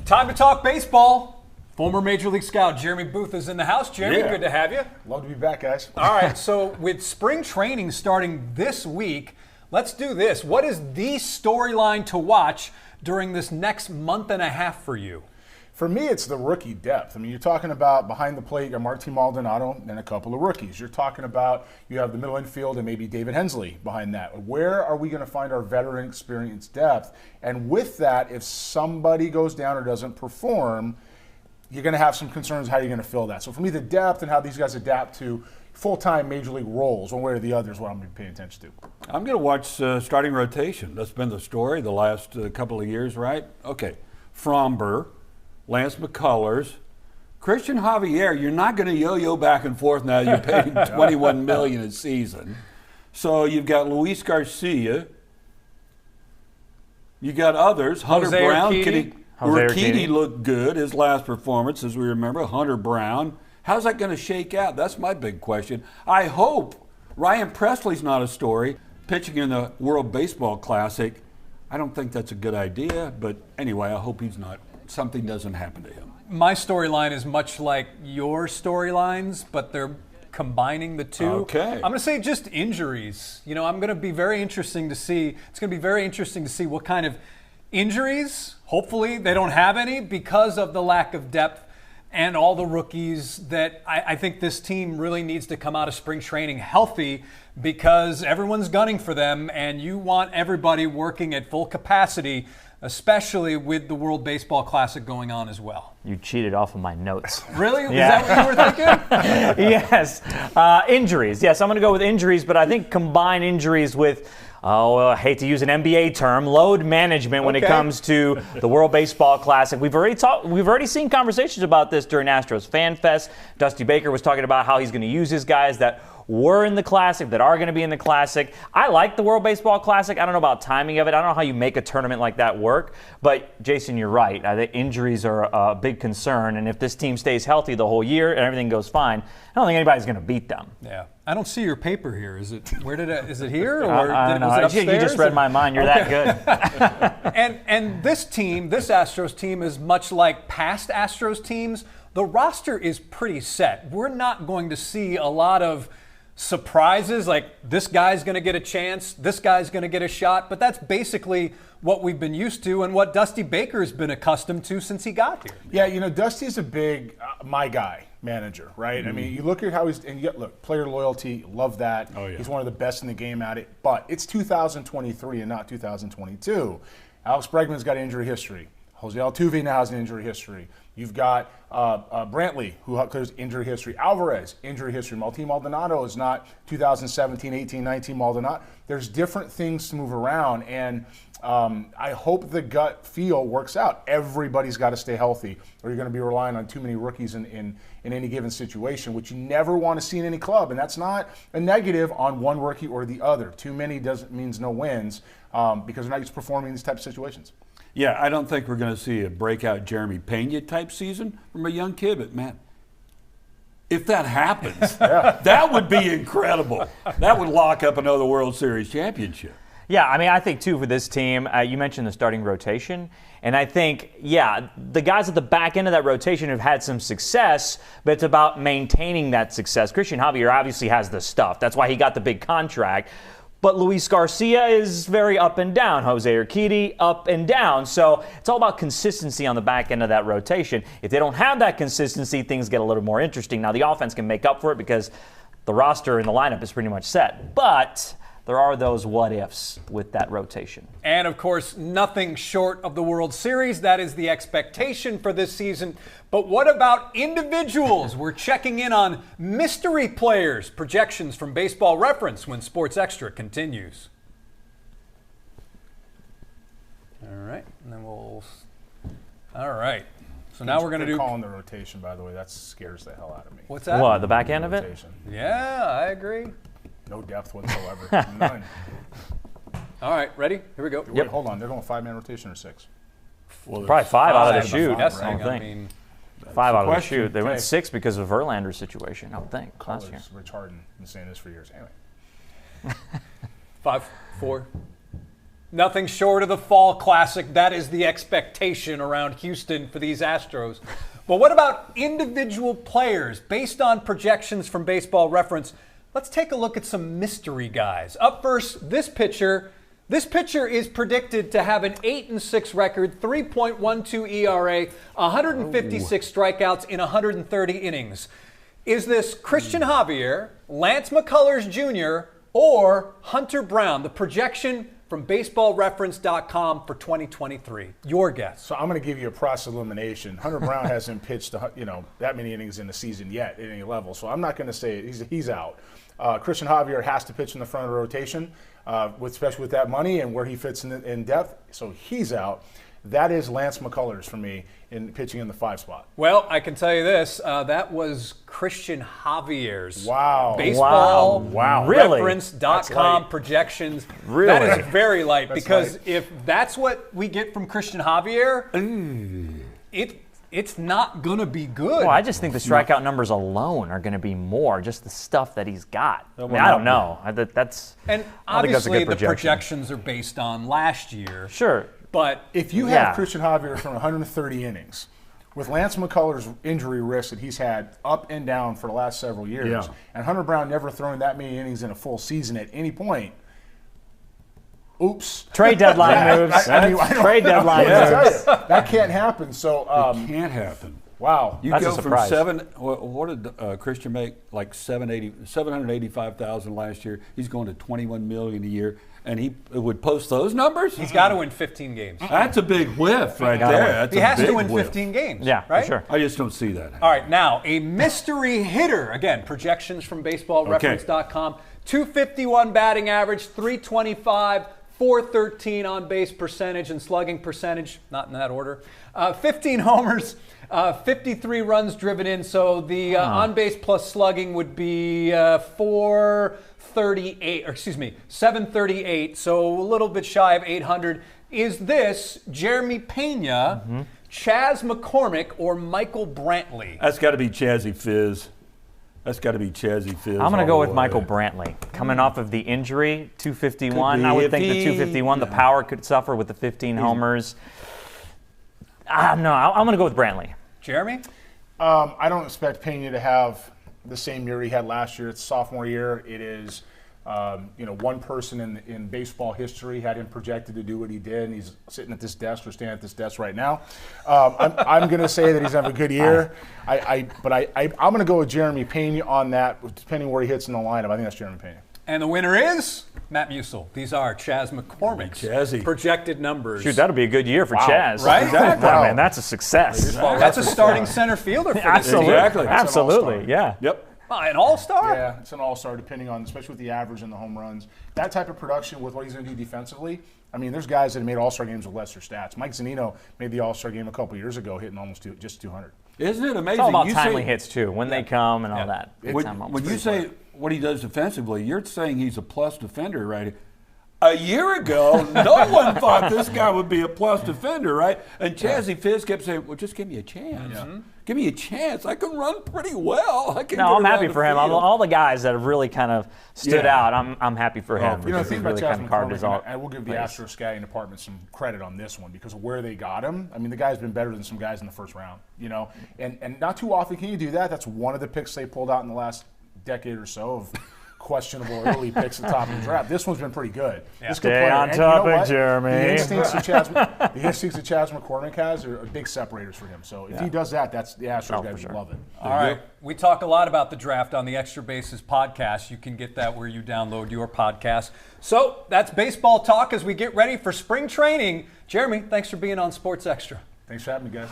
Time to talk baseball. Former Major League scout Jeremy Booth is in the house. Jeremy, good to have you. Love to be back, guys. All right, so with spring training starting this week, let's do this. What is the storyline to watch during this next month and a half for you? For me, it's the rookie depth. I mean, you're talking about behind the plate, Martin Maldonado and a couple of rookies. You're talking about you have the middle infield and maybe David Hensley behind that. Where are we going to find our veteran experience depth? And with that, if somebody goes down or doesn't perform, you're going to have some concerns how you're going to fill that. So for me, the depth and how these guys adapt to full-time major league roles, one way or the other, is what I'm going to be paying attention to. I'm going to watch starting rotation. That's been the story the last couple of years, right? Okay, Fromber, Lance McCullers, Christian Javier. You're not going to yo-yo back and forth now. You're paying $21 million a season. So you've got Luis Garcia. You got others. Hunter Jose Brown. Urquidy. Looked good his last performance, as we remember. Hunter Brown. How's that going to shake out? That's my big question. I hope Ryan Presley's not a story. Pitching in the World Baseball Classic, I don't think that's a good idea. But anyway, I hope he's not. Something doesn't happen to him. My storyline is much like your storylines, but they're combining the two. Okay. I'm going to say just injuries. You know, I'm going to be very interesting to see. It's going to be very interesting to see what kind of injuries. Hopefully they don't have any because of the lack of depth and all the rookies that I think this team really needs to come out of spring training healthy, because everyone's gunning for them and you want everybody working at full capacity, especially with the World Baseball Classic going on as well. You cheated off of my notes. Really? Yeah. Is that what you were thinking? Yes. Injuries. Yes, I'm going to go with injuries, but I think combine injuries with, I hate to use an NBA term, load management when it comes to the World Baseball Classic. We've already seen conversations about this during Astros Fan Fest. Dusty Baker was talking about how he's going to use his guys that were in the Classic, that are going to be in the Classic. I like the World Baseball Classic. I don't know about timing of it. I don't know how you make a tournament like that work. But, Jason, you're right. I think injuries are a big concern. And if this team stays healthy the whole year and everything goes fine, I don't think anybody's going to beat them. Yeah. I don't see your paper here. Is it here? Or was it upstairs? You just read my mind. You're that good. And this team, this Astros team, is much like past Astros teams. The roster is pretty set. We're not going to see a lot of surprises like this guy's going to get a chance, this guy's going to get a shot, but that's basically what we've been used to and what Dusty Baker's been accustomed to since he got here. Yeah, you know, Dusty's a big my guy manager, right? Mm-hmm. I mean, you look at how look, player loyalty, love that. Oh, yeah. He's one of the best in the game at it, but it's 2023 and not 2022. Alex Bregman's got injury history. Jose Altuve now has an injury history. You've got Brantley, who has injury history. Alvarez, injury history. Martin Maldonado is not 2017, 18, 19 Maldonado. There's different things to move around, and I hope the gut feel works out. Everybody's got to stay healthy, or you're going to be relying on too many rookies in any given situation, which you never want to see in any club. And that's not a negative on one rookie or the other. Too many means no wins, because they're not used to performing in these types of situations. Yeah, I don't think we're going to see a breakout Jeremy Pena type season from a young kid, but man, if that happens, that would be incredible. That would lock up another World Series championship. Yeah, I mean, I think, too, for this team, you mentioned the starting rotation, and I think, the guys at the back end of that rotation have had some success, but it's about maintaining that success. Christian Javier obviously has the stuff. That's why he got the big contract. But Luis Garcia is very up and down. Jose Urquidy, up and down. So it's all about consistency on the back end of that rotation. If they don't have that consistency, things get a little more interesting. Now, the offense can make up for it because the roster and the lineup is pretty much set. But there are those what-ifs with that rotation. And, of course, nothing short of the World Series. That is the expectation for this season. But what about individuals? We're checking in on mystery players. Projections from Baseball Reference when Sports Extra continues. All right. And then all right. So now we're going to do... calling the rotation, by the way. That scares the hell out of me. What's that? What, the back end of it? Rotation. Yeah, I agree. No depth whatsoever. None. All right, ready? Here we go. Wait, hold on. They're going 5-man rotation or 6? Well, probably 5 out of the shoot. I mean, 5 out of the shoot. They went 6 because of Verlander's situation, I would think, last year. Rich Harden been saying this for years. Anyway. 5, 4. Nothing short of the Fall Classic. That is the expectation around Houston for these Astros. But what about individual players? Based on projections from Baseball Reference, let's take a look at some mystery guys. Up first, this pitcher. This pitcher is predicted to have an 8-6 record, 3.12 ERA, 156 strikeouts in 130 innings. Is this Christian Javier, Lance McCullers Jr., or Hunter Brown? The projection from baseballreference.com for 2023. Your guess. So I'm going to give you a process elimination. Hunter Brown hasn't pitched that many innings in the season yet at any level, so I'm not going to say it. He's out. Christian Javier has to pitch in the front of the rotation, especially with that money and where he fits in depth, so he's out. That is Lance McCullers for me in pitching in the 5 spot. Well, I can tell you this. That was Christian Javier's Wow. Reference.com projections. Really? That is very light because light. if that's what we get from Christian Javier, it's not going to be good. Well, I just think the strikeout numbers alone are going to be more, just the stuff that he's got. I mean, I don't know. And obviously the projections are based on last year. Sure. But if you have Christian Javier from 130 innings, with Lance McCullers' injury risk that he's had up and down for the last several years, and Hunter Brown never throwing that many innings in a full season at any point, oops. Trade deadline moves. Trade deadline moves. That can't happen. So it can't happen. Wow. You go from 7. What did Christian make? Like $785,000 last year. He's going to $21 million a year, and he would post those numbers. He's got to win 15 games. That's a big whiff right there. He has to win 15 games. Yeah, right? for sure. I just don't see that. All right, now a mystery hitter. Again, projections from BaseballReference.com. 251 batting average, 325. 413 on base percentage and slugging percentage, not in that order. 15 homers, 53 runs driven in. So the on base plus slugging would be 738. So a little bit shy of 800. Is this Jeremy Pena, Chas McCormick, or Michael Brantley? That's got to be Chazzy Fizz. That's got to be Chazzy Fizz. I'm going to go with Michael Brantley. Coming off of the injury, 251. I would think the 251, the power could suffer with the 15 homers. No, I'm going to go with Brantley. Jeremy? I don't expect Pena to have the same year he had last year. It's sophomore year. It is, one person in baseball history had him projected to do what he did, and he's sitting at this desk or standing at this desk right now. I'm going to say that he's having a good year. I'm going to go with Jeremy Pena on that, depending where he hits in the lineup. I think that's Jeremy Pena. And the winner is Matt Musil. These are Chas McCormick's projected numbers. Shoot, that'll be a good year for Chaz. Right? Exactly. Wow. Man, that's a success. That's a starting center fielder for this team. Exactly. Absolutely. Yeah. Yep. An all-star? Yeah, it's an all-star, depending on, especially with the average and the home runs. That type of production with what he's going to do defensively. I mean, there's guys that have made all-star games with lesser stats. Mike Zunino made the all-star game a couple years ago, hitting almost just 200. Isn't it amazing? It's all about timely hits, too, when they come and all that. When you say what he does defensively, you're saying he's a plus defender, right? A year ago, no one thought this guy would be a plus defender, right? And Chazzy Fizz kept saying, well, just give me a chance. Yeah. Give me a chance. I can run pretty well. I'm happy for him. All the guys that have really kind of stood out, I'm happy for him. Because he's really kind of carved his own. I will give the Astros scouting department some credit on this one because of where they got him. I mean, the guy's been better than some guys in the first round, and not too often can you do that. That's one of the picks they pulled out in the last decade or so of questionable early picks at the top of the draft. This one's been pretty good. Yeah. This Stay on topic, Jeremy. The instincts that Chas McCormick has are big separators for him. So if he does that, that's the Astros guys would love it. All right. We talk a lot about the draft on the Extra Bases podcast. You can get that where you download your podcast. So that's baseball talk as we get ready for spring training. Jeremy, thanks for being on Sports Extra. Thanks for having me, guys.